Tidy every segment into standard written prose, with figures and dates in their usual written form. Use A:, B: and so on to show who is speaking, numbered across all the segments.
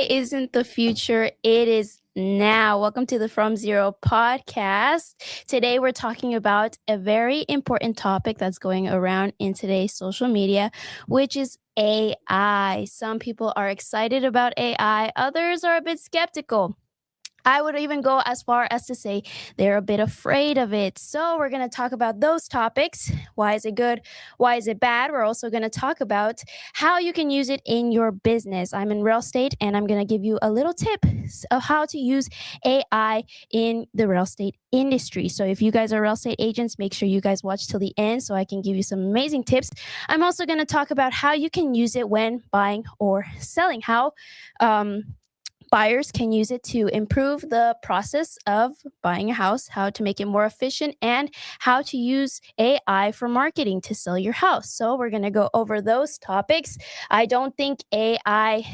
A: AI isn't the future, it is now. Welcome to the From Zero podcast. Today we're talking about a very important topic that's going around in today's social media, which is AI. Some people are excited about AI, others are a bit skeptical. I would even go as far as to say they're a bit afraid of it. So we're going to talk about those topics. Why is it good? Why is it bad? We're also going to talk about how you can use it in your business. I'm in real estate and I'm going to give you a little tip of how to use AI in the real estate industry. So if you guys are real estate agents, make sure you guys watch till the end so I can give you some amazing tips. I'm also going to talk about how you can use it when buying or selling, how buyers can use it to improve the process of buying a house, how to make it more efficient, and how to use AI for marketing to sell your house. So we're going to go over those topics. I don't think AI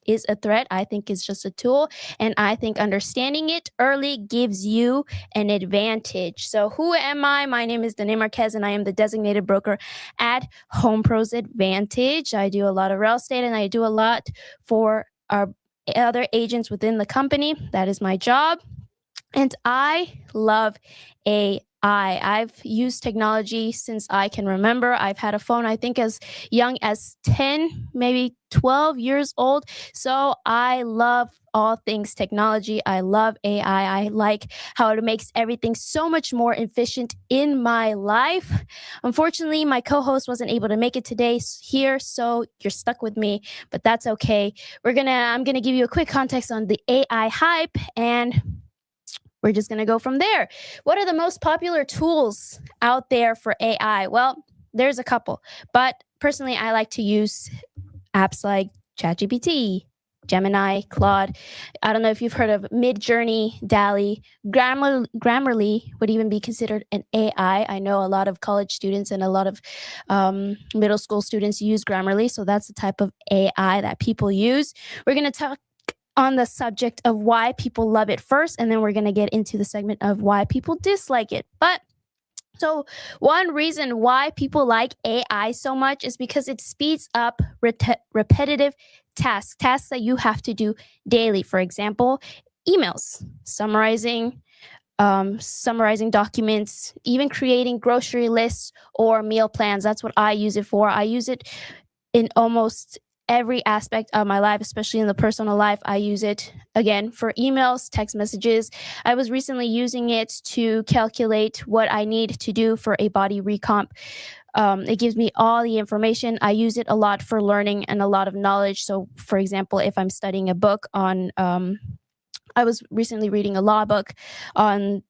A: is a threat. I think it's just a tool, and I think understanding it early gives you an advantage. So who am I? My name is Danae Marquez, and I am the designated broker at Home Pros Advantage. I do a lot of real estate, and I do a lot for our other agents within the company. That is my job. And I love AI. I've used technology since I can remember. I've had a phone, I think, as young as 10, maybe 12 years old. So I love all things technology. I love AI. I like how it makes everything so much more efficient in my life. Unfortunately, my co-host wasn't able to make it today here, so you're stuck with me, but that's okay. I'm gonna give you a quick context on the AI hype, and we're just going to go from there. What are the most popular tools out there for AI? Well, there's a couple, but personally, I like to use apps like ChatGPT, Gemini, Claude. I don't know if you've heard of Midjourney, DALL-E. Grammarly would even be considered an AI. I know a lot of college students and a lot of middle school students use Grammarly, so that's the type of AI that people use. We're going to talk on the subject of why people love it first, and then we're going to get into the segment of why people dislike it. So one reason why people like AI so much is because it speeds up repetitive tasks that you have to do daily. For example, emails, summarizing documents, even creating grocery lists or meal plans. That's what I use it for. I use it in almost every aspect of my life, especially in the personal life. I use it, again, for emails, text messages. I was recently using it to calculate what I need to do for a body recomp. It gives me all the information. I use it a lot for learning and a lot of knowledge. So, for example, if I'm studying a book on, I was recently reading a law book on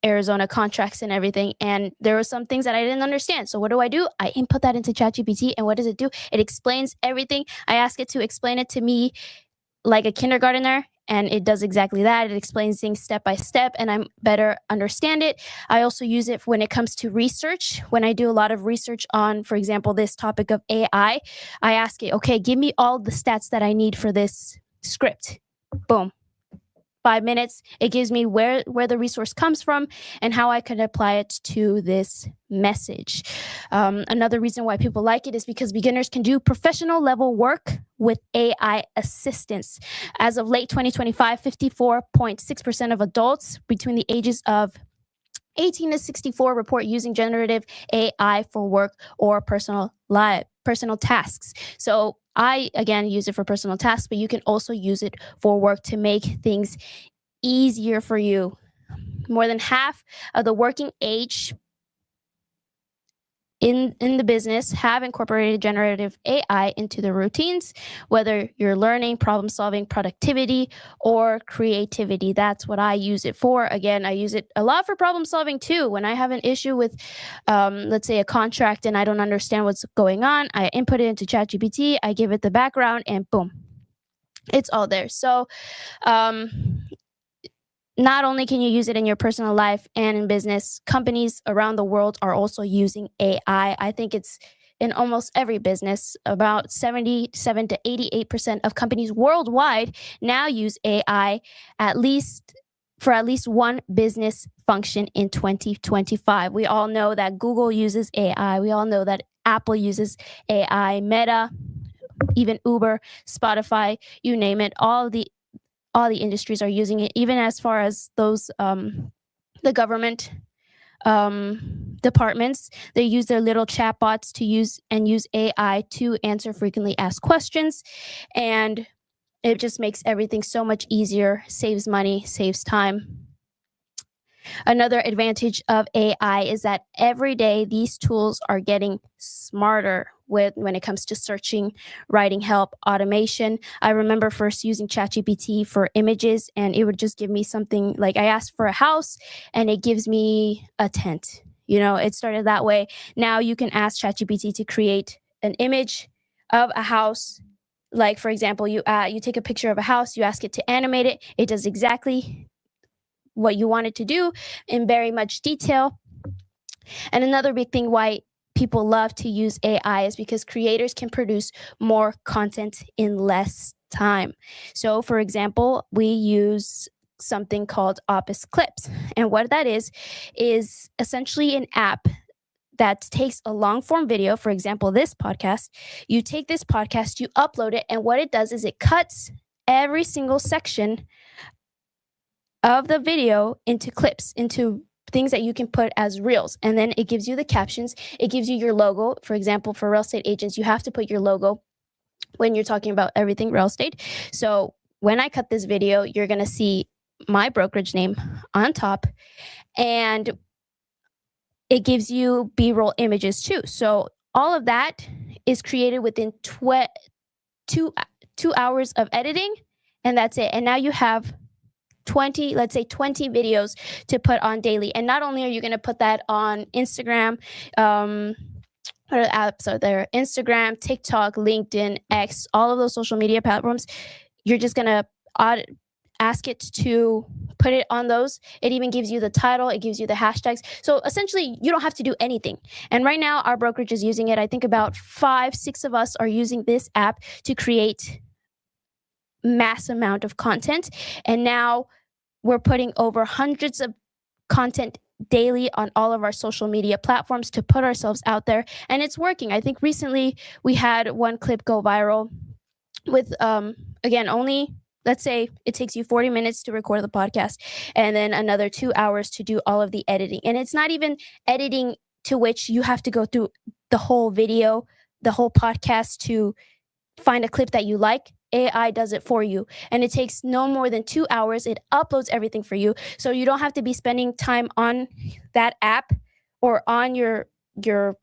A: Arizona contracts and everything, and there were some things that I didn't understand. So what do? I input that into ChatGPT, and what does it do? It explains everything. I ask it to explain it to me like a kindergartner, and it does exactly that. It explains things step by step, and I better understand it. I also use it when it comes to research. When I do a lot of research on, for example, this topic of AI, I ask it, okay, give me all the stats that I need for this script. Boom. 5 minutes. It gives me where the resource comes from and how I can apply it to this message. Another reason why people like it is because beginners can do professional level work with AI assistance. As of late 2025, 54.6% of adults between the ages of 18 to 64 report using generative AI for work or personal tasks. So I, again, use it for personal tasks, but you can also use it for work to make things easier for you. More than half of the working age in the business have incorporated generative AI into their routines, whether you're learning, problem solving, productivity, or creativity. That's what I use it for. Again, I use it a lot for problem solving too. When I have an issue with, let's say, a contract and I don't understand what's going on, I input it into ChatGPT, I give it the background, and boom, it's all there. So, not only can you use it in your personal life and in business, companies around the world are also using AI. I think it's in almost every business. About 77 to 88% of companies worldwide now use AI for at least one business function in 2025. We all know that Google uses AI. We all know that Apple uses AI. Meta, even Uber, Spotify, you name it, all the industries are using it, even as far as those the government departments. They use their little chatbots to use AI to answer frequently asked questions, and it just makes everything so much easier, saves money, saves time. Another advantage of AI is that every day these tools are getting smarter when it comes to searching, writing help, automation. I remember first using ChatGPT for images, and it would just give me something like I asked for a house and it gives me a tent. It started that way. Now you can ask ChatGPT to create an image of a house. Like, for example, you take a picture of a house, you ask it to animate it. It does exactly what you want it to do in very much detail. And another big thing why people love to use AI is because creators can produce more content in less time. So, for example, we use something called Office Clips. And what that is essentially an app that takes a long form video, for example, this podcast. You take this podcast, you upload it, and what it does is it cuts every single section of the video into clips, into things that you can put as reels. And then it gives you the captions. It gives you your logo. For example, for real estate agents, you have to put your logo when you're talking about everything real estate. So when I cut this video, you're going to see my brokerage name on top, and it gives you B-roll images too. So all of that is created within 2 hours of editing, and that's it. And now you have 20 videos to put on daily. And not only are you going to put that on Instagram, what apps are there? Instagram, TikTok, LinkedIn, X, all of those social media platforms. You're just going to ask it to put it on those. It even gives you the title. It gives you the hashtags. So essentially, you don't have to do anything. And right now, our brokerage is using it. I think about 5-6 of us are using this app to create mass amount of content. And now we're putting over hundreds of content daily on all of our social media platforms to put ourselves out there. And it's working. I think recently we had one clip go viral with, again, only, let's say it takes you 40 minutes to record the podcast and then another 2 hours to do all of the editing. And it's not even editing to which you have to go through the whole video, the whole podcast to find a clip that you like. AI does it for you, and it takes no more than 2 hours. It uploads everything for you, so you don't have to be spending time on that app or on your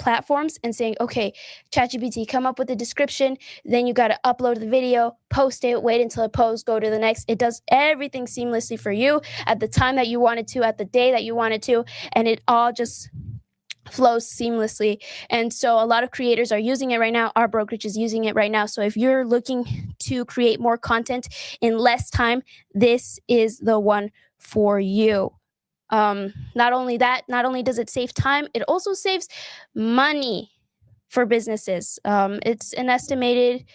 A: platforms and saying, okay, ChatGPT, come up with a description, then you got to upload the video, post it, wait until it posts, go to the next. It does everything seamlessly for you at the time that you want it to, at the day that you want it to, and it all just flows seamlessly. And so a lot of creators are using it right now. Our brokerage is using it right now. So if you're looking to create more content in less time, this is the one for you. Not only does it save time, it also saves money for businesses. It's an estimated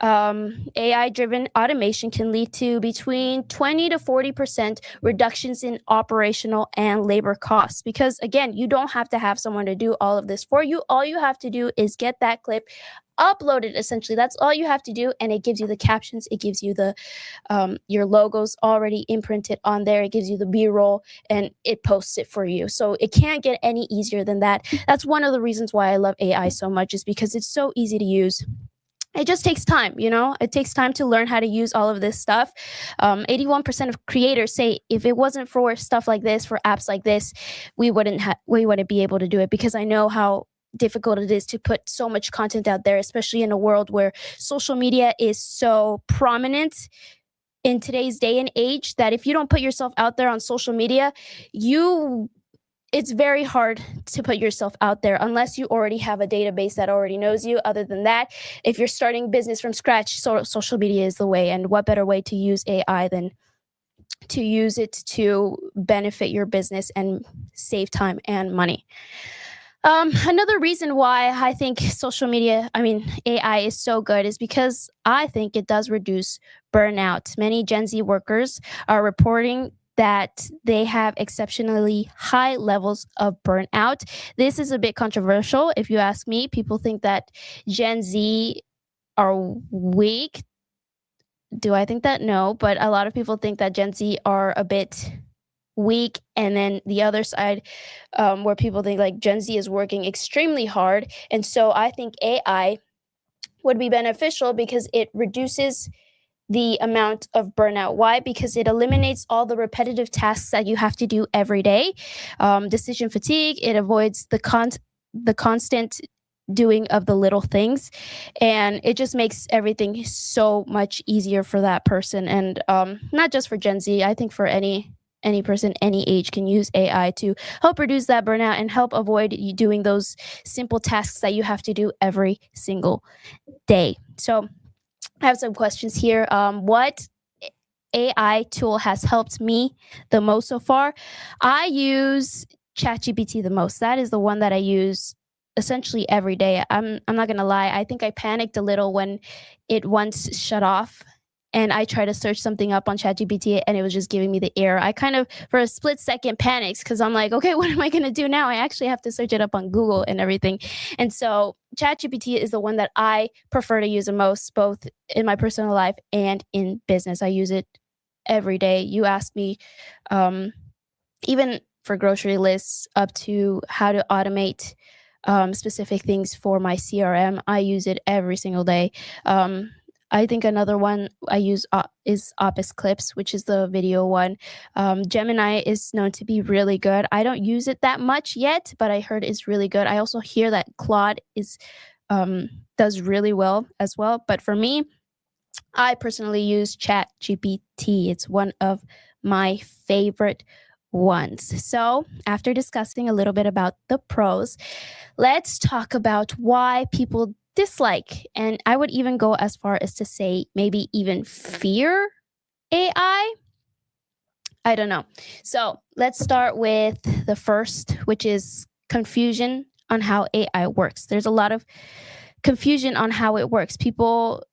A: AI-driven automation can lead to between 20 to 40% reductions in operational and labor costs. Because again, you don't have to have someone to do all of this for you. All you have to do is get that clip, upload it. Essentially, that's all you have to do, and it gives you the captions. It gives you the your logos already imprinted on there. It gives you the B-roll, and it posts it for you. So it can't get any easier than that. That's one of the reasons why I love AI so much, is because it's so easy to use. It just takes time, it takes time to learn how to use all of this stuff. 81% of creators say if it wasn't for stuff like this, for apps like this, we wouldn't be able to do it, because I know how difficult it is to put so much content out there, especially in a world where social media is so prominent in today's day and age, that if you don't put yourself out there on social media, it's very hard to put yourself out there unless you already have a database that already knows you. Other than that, if you're starting business from scratch, social media is the way. And what better way to use AI than to use it to benefit your business and save time and money? Another reason why I think AI is so good is because I think it does reduce burnout. Many Gen Z workers are reporting that they have exceptionally high levels of burnout. This is a bit controversial, if you ask me. People think that Gen Z are weak. Do I think that? No, but a lot of people think that Gen Z are a bit weak, and then the other side, where people think like Gen Z is working extremely hard. And so I think AI would be beneficial because it reduces the amount of burnout. Why? Because it eliminates all the repetitive tasks that you have to do every day. Decision fatigue. It avoids the constant doing of the little things, and it just makes everything so much easier for that person. And not just for Gen Z. I think for any person, any age can use AI to help reduce that burnout and help avoid you doing those simple tasks that you have to do every single day. So I have some questions here. What AI tool has helped me the most so far? I use ChatGPT the most. That is the one that I use essentially every day. I'm not gonna lie. I think I panicked a little when it once shut off, and I tried to search something up on ChatGPT and it was just giving me the error. I kind of, for a split second, panicked because I'm like, okay, what am I going to do now? I actually have to search it up on Google and everything. And so ChatGPT is the one that I prefer to use the most, both in my personal life and in business. I use it every day. You ask me, even for grocery lists, up to how to automate specific things for my CRM. I use it every single day. I think another one I use is Opus Clips, which is the video one. Gemini is known to be really good. I don't use it that much yet, but I heard it's really good. I also hear that Claude is does really well as well. But for me, I personally use ChatGPT. It's one of my favorite ones. So, after discussing a little bit about the pros, let's talk about why people dislike, and I would even go as far as to say maybe even fear AI. I don't know. So, let's start with the first, which is confusion on how AI works. There's a lot of confusion on how it works. People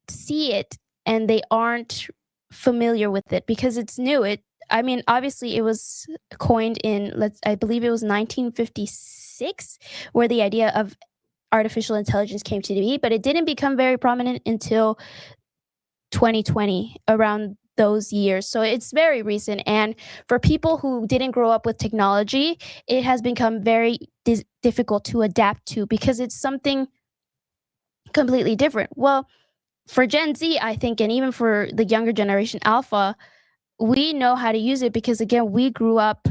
A: see it and they aren't familiar with it because it's new. I mean, obviously it was coined in I believe it was 1956 where the idea of artificial intelligence came to be, but it didn't become very prominent until 2020, around those years. So it's very recent. And for people who didn't grow up with technology, it has become very difficult to adapt to because it's something completely different. Well, for Gen Z, I think, and even for the younger generation, Alpha, we know how to use it because, again, we grew up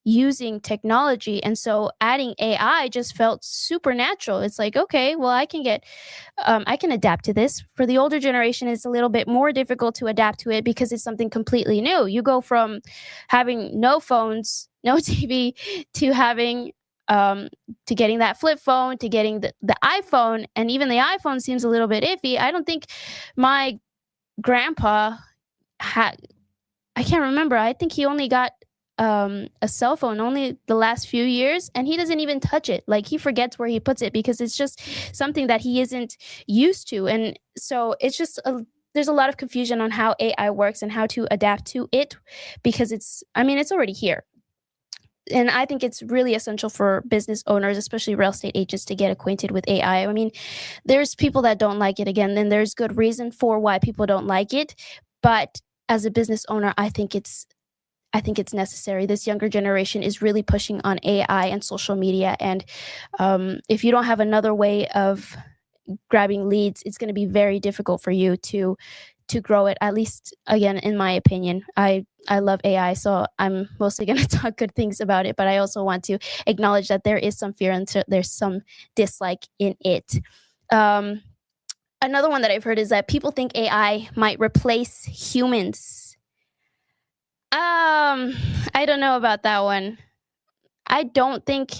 A: using technology. And so adding AI just felt supernatural. It's like, okay, well, I can adapt to this. For the older generation, it's a little bit more difficult to adapt to it because it's something completely new. You go from having no phones, no TV, to having to getting that flip phone, to getting the iPhone, and even the iPhone seems a little bit iffy. I don't think my grandpa had, I can't remember. I think he only got a cell phone only the last few years, and he doesn't even touch it. Like, he forgets where he puts it because it's just something that he isn't used to. And so it's just there's a lot of confusion on how AI works and how to adapt to it because it's already here. And I think it's really essential for business owners, especially real estate agents, to get acquainted with AI. I mean, there's people that don't like it. Again, then there's good reason for why people don't like it. But as a business owner, I think it's necessary. This younger generation is really pushing on AI and social media. And if you don't have another way of grabbing leads, it's going to be very difficult for you to grow it, at least, again, in my opinion. I love AI, so I'm mostly going to talk good things about it, but I also want to acknowledge that there is some fear and there's some dislike in it. Another one that I've heard is that people think AI might replace humans. I don't know about that one. I don't think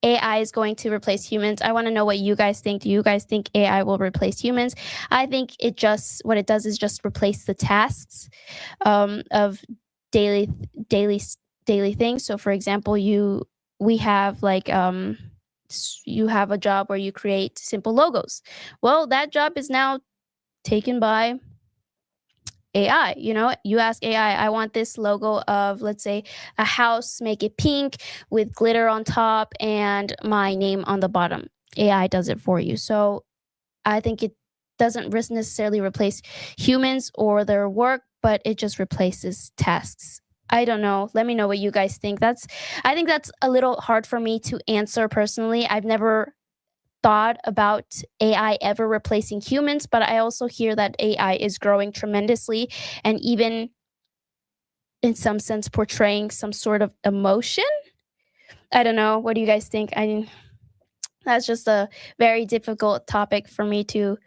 A: AI is going to replace humans. I want to know what you guys think. Do you guys think AI will replace humans? I think what it does is just replace the tasks of daily things. So, for example, we have you have a job where you create simple logos. Well, that job is now taken by AI. You ask AI, I want this logo of, let's say, a house, make it pink with glitter on top and my name on the bottom. AI does it for you. So I think doesn't necessarily replace humans or their work, but it just replaces tasks. I don't know. Let me know what you guys think. I think that's a little hard for me to answer personally. I've never thought about AI ever replacing humans, but I also hear that AI is growing tremendously and even in some sense portraying some sort of emotion. I don't know. What do you guys think? That's just a very difficult topic for me to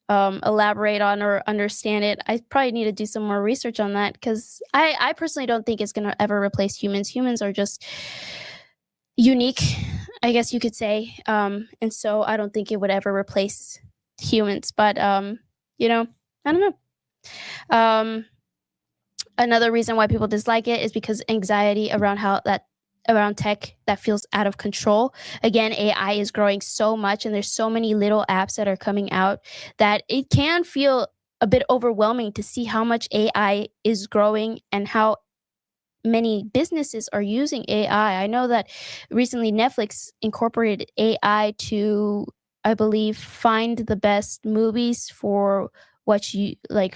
A: elaborate on or understand it. I probably need to do some more research on that because I personally don't think it's going to ever replace humans. Humans are just unique, I guess you could say. And so I don't think it would ever replace humans. But, I don't know. Um, Another reason why people dislike it is because anxiety around tech that feels out of control. Again, AI is growing so much and there's so many little apps that are coming out that it can feel a bit overwhelming to see how much AI is growing and how many businesses are using AI. I know that recently Netflix incorporated AI to, I believe, find the best movies for what you like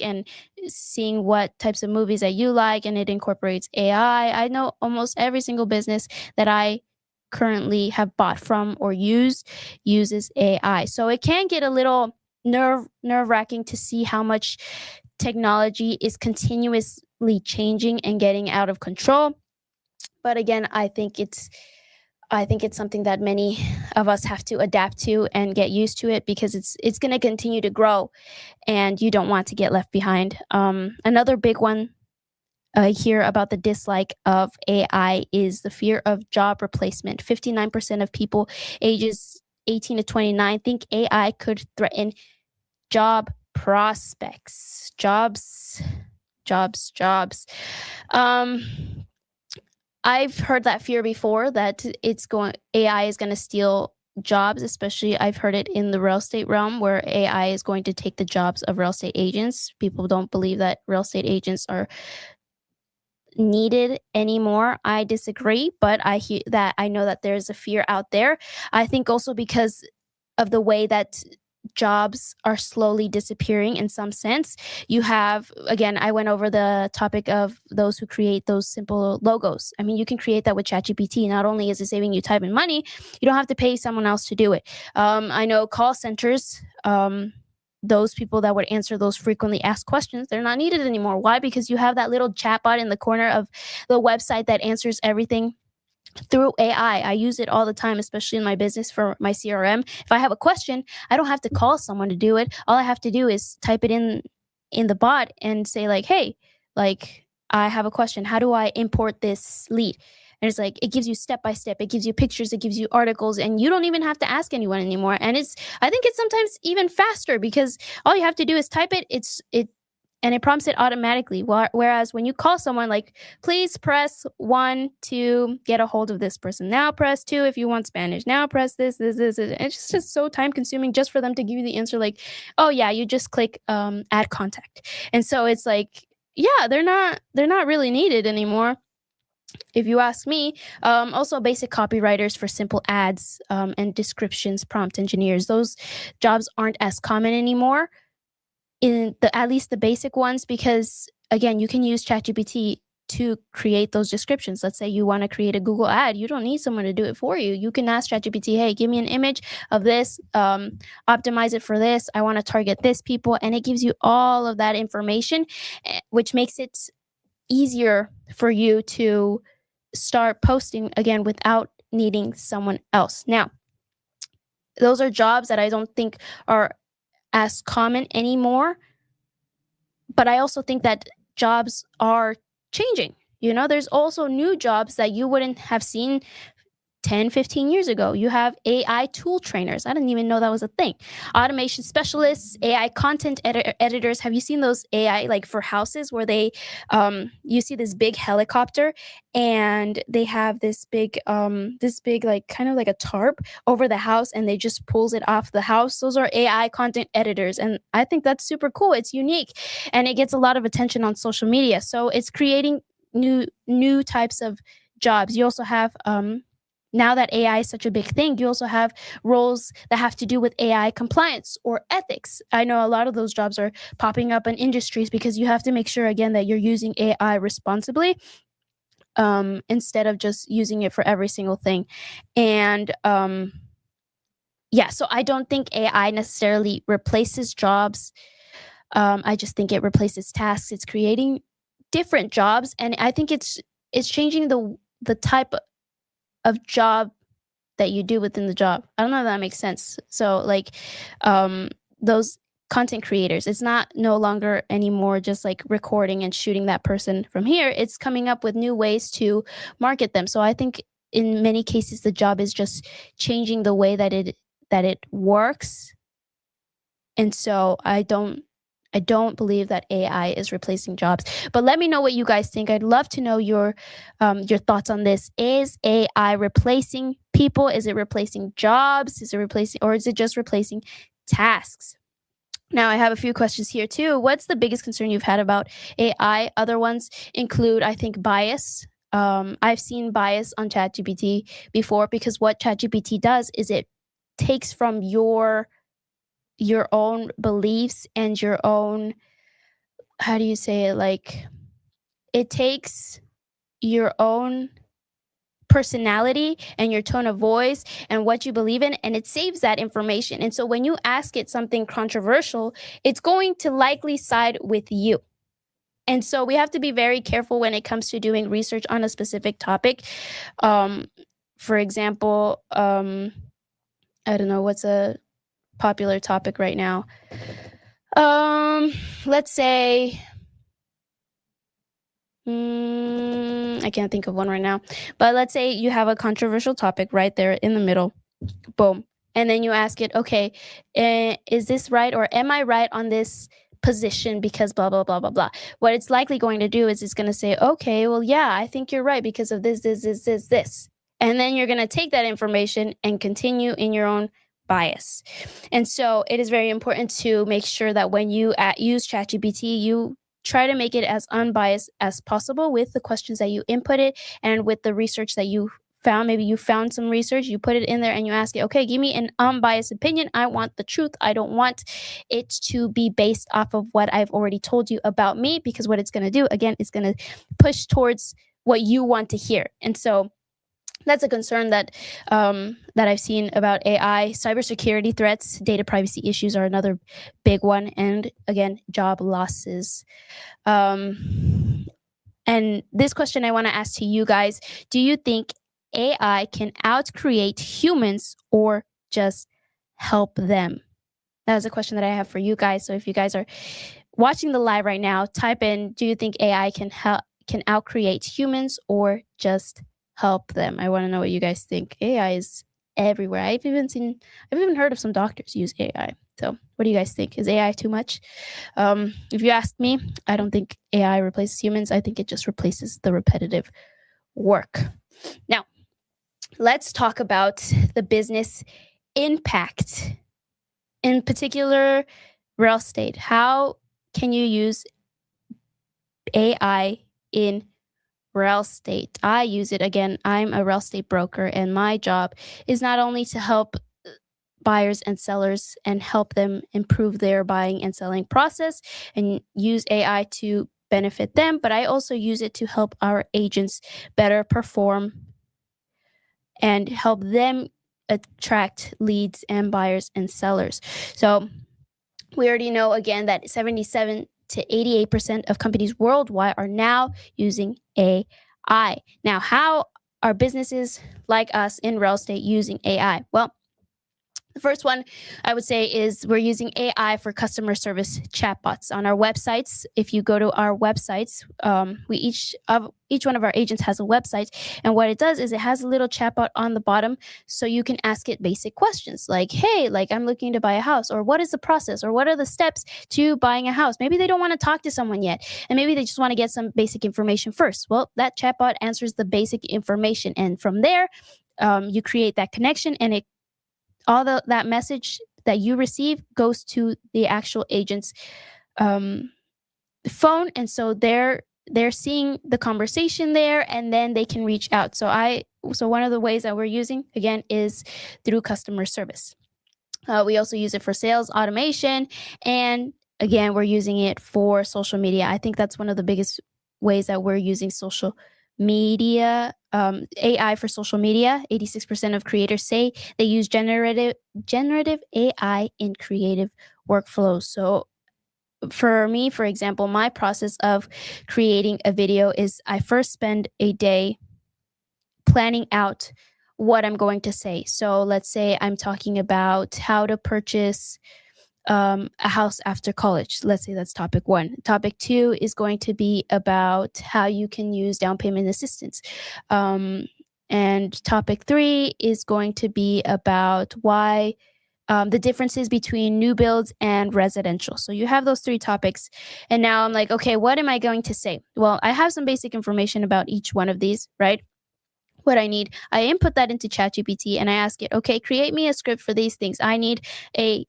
A: and seeing what types of movies that you like, and it incorporates AI. I know almost every single business that I currently have bought from or uses AI. So it can get a little nerve-wracking to see how much technology is continuously changing and getting out of control. But again, I think it's something that many of us have to adapt to and get used to it because it's going to continue to grow, and you don't want to get left behind. Another big one here about the dislike of AI is the fear of job replacement. 59% of people ages 18 to 29 think AI could threaten job prospects. Jobs. Um, I've heard that fear before that AI is going to steal jobs, especially I've heard it in the real estate realm where AI is going to take the jobs of real estate agents. People don't believe that real estate agents are needed anymore. I disagree, but I know that there's a fear out there. I think also because of the way that jobs are slowly disappearing in some sense. You have, again, I went over the topic of those who create those simple logos. I mean, you can create that with ChatGPT. Not only is it saving you time and money, you don't have to pay someone else to do it. I know call centers, those people that would answer those frequently asked questions, they're not needed anymore. Why? Because you have that little chatbot in the corner of the website that answers everything through AI. I use it all the time, especially in my business for my CRM. If I have a question, I don't have to call someone to do it. All I have to do is type it in the bot and say like, "Hey, like I have a question. How do I import this lead?" And it's like it gives you step by step. It gives you pictures. It gives you articles, and you don't even have to ask anyone anymore. And I think it's sometimes even faster because all you have to do is type it. And it prompts it automatically. Whereas when you call someone, like, please press 1 to get a hold of this person. Now press 2 if you want Spanish. Now press this. It's just so time consuming just for them to give you the answer like, oh yeah, you just click add contact. And so it's like, yeah, they're not really needed anymore, if you ask me. Also basic copywriters for simple ads and descriptions, prompt engineers. Those jobs aren't as common anymore, at least the basic ones, because again, you can use ChatGPT to create those descriptions. Let's say you want to create a Google ad. You don't need someone to do it for you. You can ask ChatGPT, hey, give me an image of this, optimize it for this. I want to target this people. And it gives you all of that information, which makes it easier for you to start posting again without needing someone else. Now, those are jobs that I don't think are as common anymore. But I also think that jobs are changing. There's also new jobs that you wouldn't have seen 10, 15 years ago. You have AI tool trainers. I didn't even know that was a thing. Automation specialists, AI content editors. Have you seen those AI like for houses where you see this big helicopter and they have this big like kind of like a tarp over the house and they just pulls it off the house? Those are AI content editors. And I think that's super cool. It's unique and it gets a lot of attention on social media. So it's creating new types of jobs. You also have now that AI is such a big thing, you also have roles that have to do with AI compliance or ethics. I know a lot of those jobs are popping up in industries because you have to make sure, again, that you're using AI responsibly, instead of just using it for every single thing. And yeah, so I don't think AI necessarily replaces jobs. I just think it replaces tasks. It's creating different jobs, and I think it's changing the type of job that you do within the job. I don't know if that makes sense. So like, those content creators, it's not no longer anymore just like recording and shooting that person from here. It's coming up with new ways to market them. So I think in many cases the job is just changing the way that it works. And so I don't believe that AI is replacing jobs. But let me know what you guys think. I'd love to know your thoughts on this. Is AI replacing people? Is it replacing jobs? Is it just replacing tasks? Now, I have a few questions here too. What's the biggest concern you've had about AI? Other ones include, I think, bias. I've seen bias on ChatGPT before, because what ChatGPT does is it takes from your own beliefs and your own, how do you say it, like, it takes your own personality and your tone of voice and what you believe in, and it saves that information. And so when you ask it something controversial, it's going to likely side with you. And so we have to be very careful when it comes to doing research on a specific topic. For example, I don't know what's a popular topic right now. Let's say, I can't think of one right now, but let's say you have a controversial topic right there in the middle. Boom. And then you ask it, okay, is this right? Or am I right on this position because blah, blah, blah, blah, blah. What it's likely going to do is it's going to say, okay, well, yeah, I think you're right because of this. And then you're going to take that information and continue in your own bias. And so it is very important to make sure that when you use ChatGPT, you try to make it as unbiased as possible with the questions that you input it and with the research that you found. Maybe you found some research, you put it in there and you ask it, okay, give me an unbiased opinion. I want the truth. I don't want it to be based off of what I've already told you about me, because what it's going to do, again, it's going to push towards what you want to hear. And so that's a concern that I've seen about AI. Cybersecurity threats, data privacy issues are another big one. And again, job losses. And this question I want to ask to you guys: do you think AI can outcreate humans or just help them? That was a question that I have for you guys. So if you guys are watching the live right now, type in, do you think AI can outcreate humans or just help them? I want to know what you guys think. AI is everywhere. I've even heard of some doctors use AI. So what do you guys think? Is AI too much? If you ask me, I don't think AI replaces humans. I think it just replaces the repetitive work. Now, let's talk about the business impact. In particular, real estate. How can you use AI in real estate? I use it. Again, I'm a real estate broker, and my job is not only to help buyers and sellers and help them improve their buying and selling process and use AI to benefit them, but I also use it to help our agents better perform and help them attract leads and buyers and sellers. So we already know, again, that 77 to 88% of companies worldwide are now using AI. Now, how are businesses like us in real estate using AI? Well, the first one I would say is we're using AI for customer service chatbots on our websites. If you go to our websites, each one of our agents has a website, and what it does is it has a little chatbot on the bottom, so you can ask it basic questions like, "Hey, like I'm looking to buy a house," or "What is the process?" or "What are the steps to buying a house?" Maybe they don't want to talk to someone yet, and maybe they just want to get some basic information first. Well, that chatbot answers the basic information, and from there, you create that connection, and that message that you receive goes to the actual agent's phone, and so they're they're seeing the conversation there, and then they can reach out. So one of the ways that we're using, again, is through customer service. We also use it for sales automation, and again, we're using it for social media. I think that's one of the biggest ways that we're using social media, AI for social media. 86% of creators say they use generative AI in creative workflows. So for me, for example, my process of creating a video is I first spend a day planning out what I'm going to say. So let's say I'm talking about how to purchase a house after college. Let's say that's topic one. Topic two is going to be about how you can use down payment assistance. And topic three is going to be about why the differences between new builds and residential. So you have those three topics. And now I'm like, okay, what am I going to say? Well, I have some basic information about each one of these, right? What I need, I input that into ChatGPT and I ask it, okay, create me a script for these things. I need a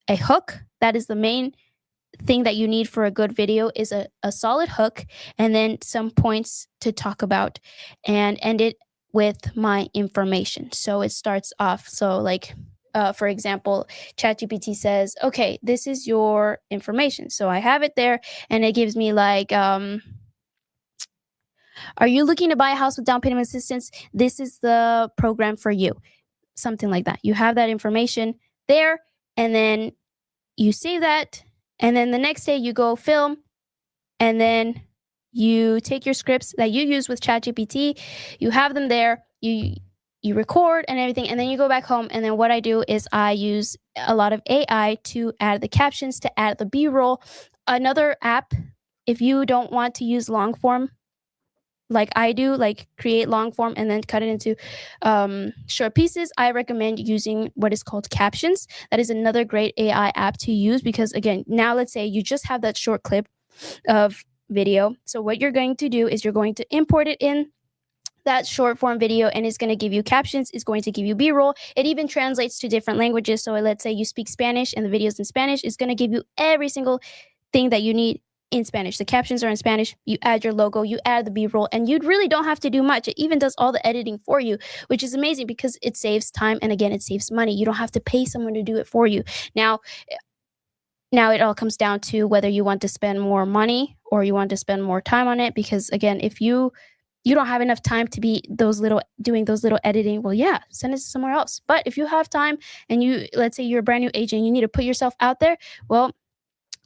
A: hook. That is the main thing that you need for a good video, is a solid hook, and then some points to talk about, and end it with my information. So it starts off, so like, for example, ChatGPT says, okay, this is your information. So I have it there, and it gives me like, are you looking to buy a house with down payment assistance? This is the program for you. Something like that. You have that information there, and then you save that, and then the next day you go film, and then you take your scripts that you use with ChatGPT, you have them there, you record and everything, and then you go back home. And then what I do is I use a lot of AI to add the captions, to add the B-roll. Another app, if you don't want to use long form like I do, like create long form and then cut it into short pieces, I recommend using what is called captions. That is another great AI app to use, because again, now let's say you just have that short clip of video. So what you're going to do is you're going to import it in that short form video, and it's going to give you captions, it's going to give you B-roll. It even translates to different languages. So let's say you speak Spanish and the video's in Spanish, it's going to give you every single thing that you need in Spanish. The captions are in Spanish. You add your logo, you add the B-roll, and you really don't have to do much. It even does all the editing for you, which is amazing because it saves time, and again, it saves money. You don't have to pay someone to do it for you. Now it all comes down to whether you want to spend more money or you want to spend more time on it, because again, if you don't have enough time to be doing those little editing, well, yeah, send it somewhere else. But if you have time, and let's say you're a brand new agent, you need to put yourself out there, well,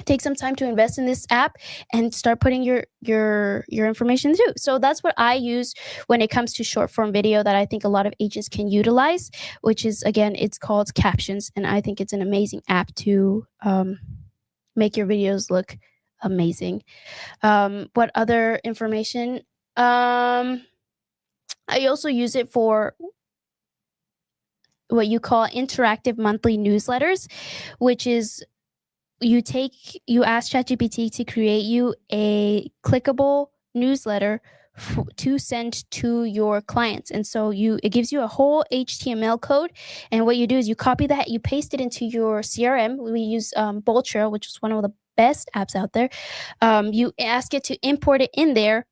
A: take some time to invest in this app and start putting your information through. So that's what I use when it comes to short form video that I think a lot of agents can utilize, which is, again, it's called Captions, and I think it's an amazing app to make your videos look amazing. What other information? I also use it for what you call interactive monthly newsletters, which is you ask ChatGPT to create you a clickable newsletter to send to your clients. And so it gives you a whole HTML code. And what you do is you copy that, you paste it into your CRM. We use Bolt Trail, which is one of the best apps out there. You ask it to import it in there.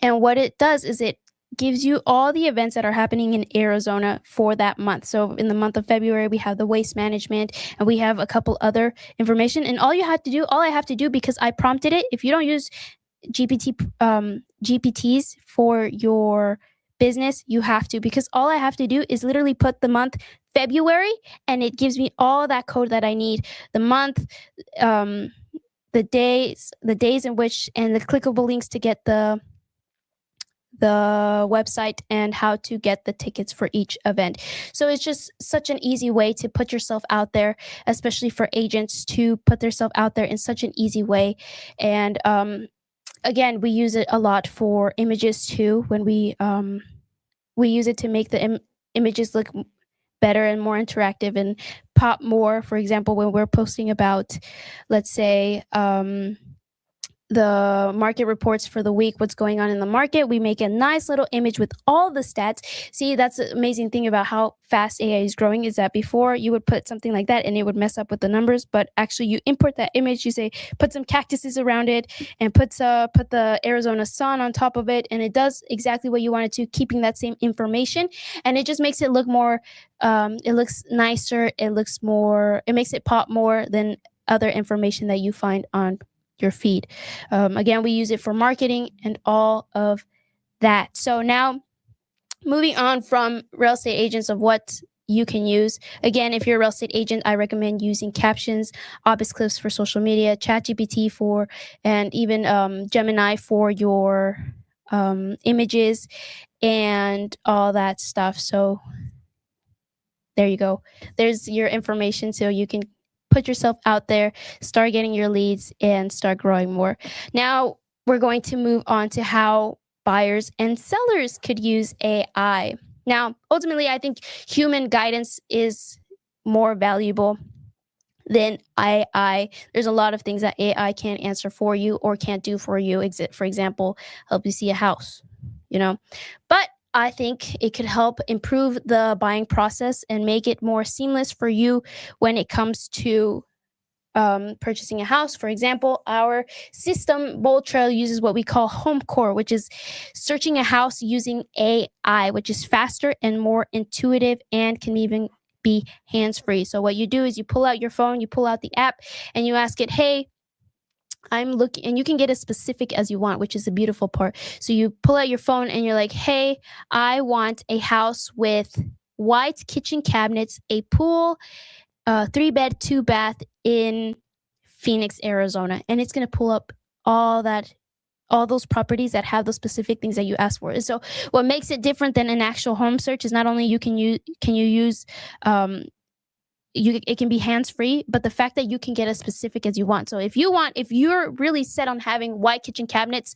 A: And what it does is it gives you all the events that are happening in Arizona for that month. So in the month of February, we have the waste management, and we have a couple other information. And all I have to do, because I prompted it, if you don't use GPTs for your business, you have to, because all I have to do is literally put the month February, and it gives me all that code that I need, the month, the days in which, and the clickable links to get the website and how to get the tickets for each event. So it's just such an easy way to put yourself out there, especially for agents to put themselves out there in such an easy way. And again, we use it a lot for images too, when we use it to make the images look better and more interactive and pop more. For example, when we're posting about, let's say, the market reports for the week, what's going on in the market. We make a nice little image with all the stats. See, that's the amazing thing about how fast AI is growing, is that before you would put something like that and it would mess up with the numbers, but actually you import that image, you say, put some cactuses around it and put the Arizona sun on top of it, and it does exactly what you want it to, keeping that same information. And it just makes it look more, it looks nicer, it makes it pop more than other information that you find on your feed. Again, we use it for marketing and all of that. So now, moving on from real estate agents of what you can use. Again, if you're a real estate agent, I recommend using captions, Obis clips for social media, ChatGPT and even Gemini for your images and all that stuff. So there you go. There's your information, so you can put yourself out there, start getting your leads, and start growing more. Now, we're going to move on to how buyers and sellers could use AI. Now, ultimately, I think human guidance is more valuable than AI. There's a lot of things that AI can't answer for you or can't do for you. For example, help you see a house, But I think it could help improve the buying process and make it more seamless for you when it comes to purchasing a house. For example, our system, Bold Trail, uses what we call Home Core, which is searching a house using AI, which is faster and more intuitive and can even be hands-free. So what you do is you pull out your phone, you pull out the app, and you ask it, hey, I'm looking, and you can get as specific as you want, which is the beautiful part. So you pull out your phone and you're like, hey, I want a house with white kitchen cabinets, a pool, 3-bed, 2-bath in Phoenix, Arizona. And it's going to pull up all those properties that have those specific things that you asked for. And so what makes it different than an actual home search is not only it can be hands-free, but the fact that you can get as specific as you want. So if you're really set on having white kitchen cabinets,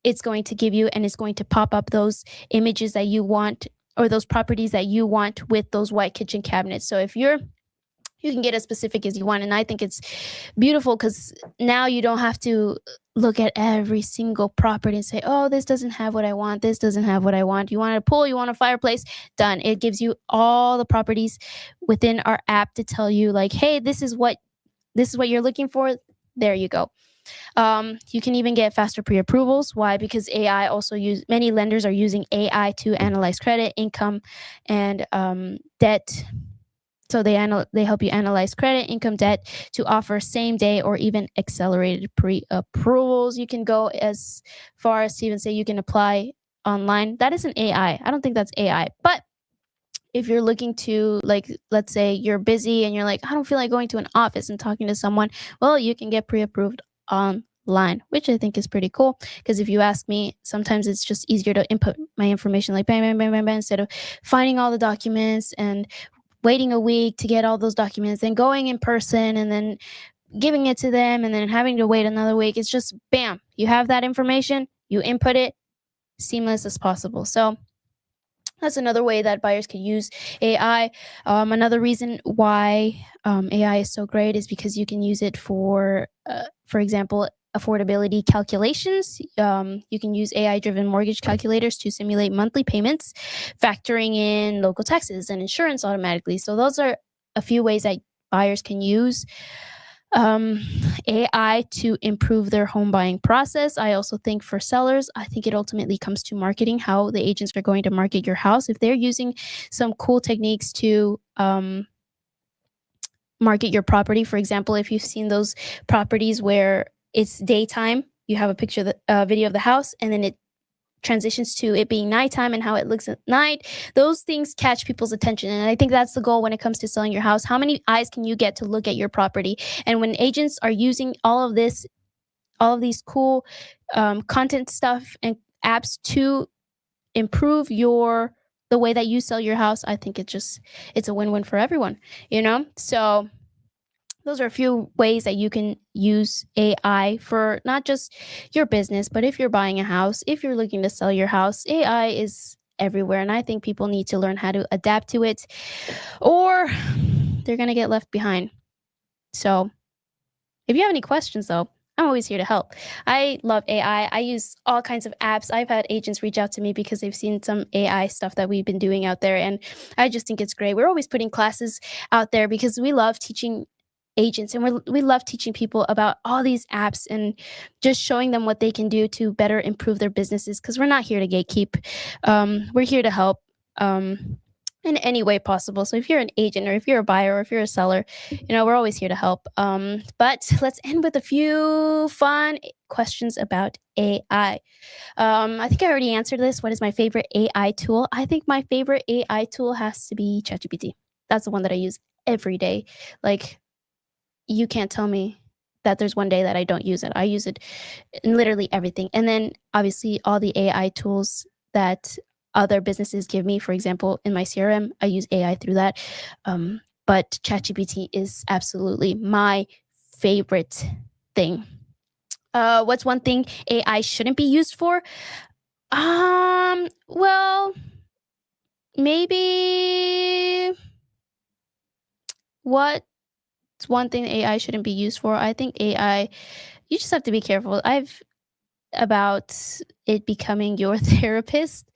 A: it's going to give you, and it's going to pop up those images that you want, or those properties that you want with those white kitchen cabinets. So you can get as specific as you want. And I think it's beautiful because now you don't have to look at every single property and say, oh, this doesn't have what I want. This doesn't have what I want. You want a pool, you want a fireplace, done. It gives you all the properties within our app to tell you, like, hey, this is what you're looking for. There you go. You can even get faster pre-approvals. Why? Because many lenders are using AI to analyze credit, income, and debt. So they help you analyze credit, income, debt to offer same day or even accelerated pre-approvals. You can go as far as to even say you can apply online. That isn't AI. I don't think that's AI. But if you're looking to, like, let's say you're busy and you're like, I don't feel like going to an office and talking to someone, well, you can get pre-approved online, which I think is pretty cool. Because if you ask me, sometimes it's just easier to input my information like bang, bang, bang, bang, bang, instead of finding all the documents and waiting a week to get all those documents, then going in person and then giving it to them and then having to wait another week. It's just bam, you have that information, you input it, seamless as possible. So that's another way that buyers can use AI. Another reason why AI is so great is because you can use it for example, affordability calculations. You can use AI-driven mortgage calculators to simulate monthly payments, factoring in local taxes and insurance automatically. So those are a few ways that buyers can use AI to improve their home buying process. I also think for sellers, I think it ultimately comes to marketing, how the agents are going to market your house. If they're using some cool techniques to market your property, for example, if you've seen those properties where it's daytime, you have a picture, video of the house, and then it transitions to it being nighttime and how it looks at night. Those things catch people's attention. And I think that's the goal when it comes to selling your house. How many eyes can you get to look at your property? And when agents are using all of these cool content stuff and apps to improve the way that you sell your house, I think it's a win-win for everyone, So those are a few ways that you can use AI for not just your business, but if you're buying a house, if you're looking to sell your house, AI is everywhere. And I think people need to learn how to adapt to it, or they're going to get left behind. So if you have any questions, though, I'm always here to help. I love AI. I use all kinds of apps. I've had agents reach out to me because they've seen some AI stuff that we've been doing out there, and I just think it's great. We're always putting classes out there because we love teaching agents, and we love teaching people about all these apps and just showing them what they can do to better improve their businesses, because we're not here to gatekeep. We're here to help. In any way possible. So if you're an agent, or if you're a buyer, or if you're a seller, we're always here to help. But let's end with a few fun questions about AI. I think I already answered this. What is my favorite AI tool? I think my favorite AI tool has to be ChatGPT. That's the one that I use every day. Like, you can't tell me that there's one day that I don't use it. I use it in literally everything. And then obviously all the AI tools that other businesses give me. For example, in my CRM, I use AI through that. But ChatGPT is absolutely my favorite thing. What's one thing AI shouldn't be used for? Well, maybe what's one thing AI shouldn't be used for? I think AI, you just have to be careful. I've about it becoming your therapist.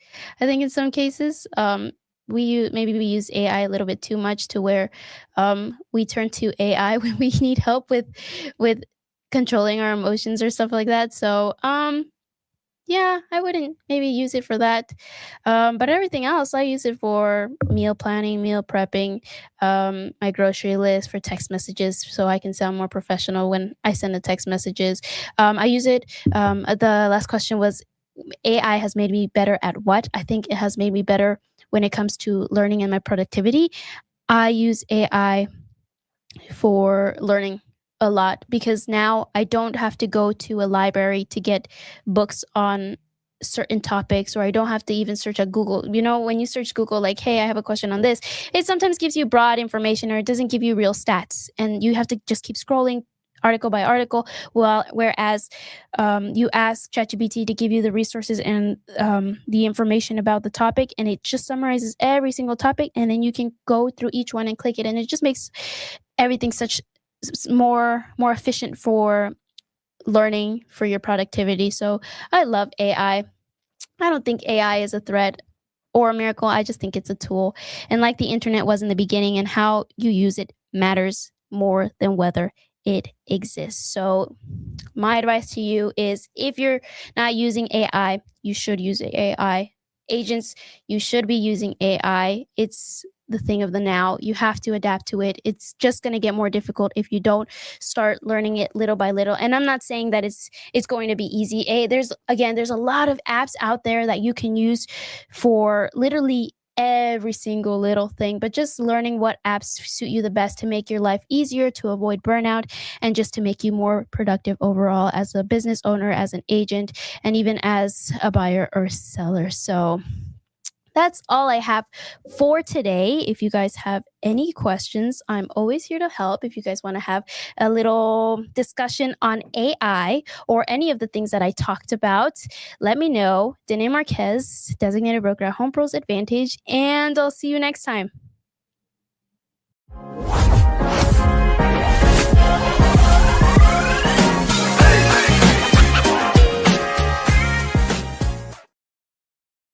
A: I think in some cases, maybe we use AI a little bit too much, to where we turn to AI when we need help with controlling our emotions or stuff like that. So yeah, I wouldn't maybe use it for that. But everything else, I use it for meal planning, meal prepping, my grocery list, for text messages, so I can sound more professional when I send the text messages. I use it. The last question was, AI has made me better at what? I think it has made me better when it comes to learning and my productivity. I use AI for learning a lot, because now I don't have to go to a library to get books on certain topics, or I don't have to even search at Google. When you search Google, like, hey, I have a question on this, it sometimes gives you broad information, or it doesn't give you real stats, and you have to just keep scrolling article by article. Whereas you ask ChatGPT to give you the resources and the information about the topic, and it just summarizes every single topic, and then you can go through each one and click it, and it just makes everything such more efficient for learning, for your productivity. So I love AI. I don't think AI is a threat or a miracle. I just think it's a tool. And like the internet was in the beginning, and how you use it matters more than whether it exists. So my advice to you is, if you're not using AI, you should use AI. Agents, you should be using AI. It's the thing of the now. You have to adapt to it. It's just going to get more difficult if you don't start learning it little by little. And I'm not saying that it's going to be easy. There's a lot of apps out there that you can use for literally every single little thing, but just learning what apps suit you the best to make your life easier, to avoid burnout, and just to make you more productive overall as a business owner, as an agent, and even as a buyer or seller. So that's all I have for today. If you guys have any questions, I'm always here to help. If you guys want to have a little discussion on AI or any of the things that I talked about, let me know. Danae Marquez, designated broker at Home Pros Advantage, and I'll see you next time.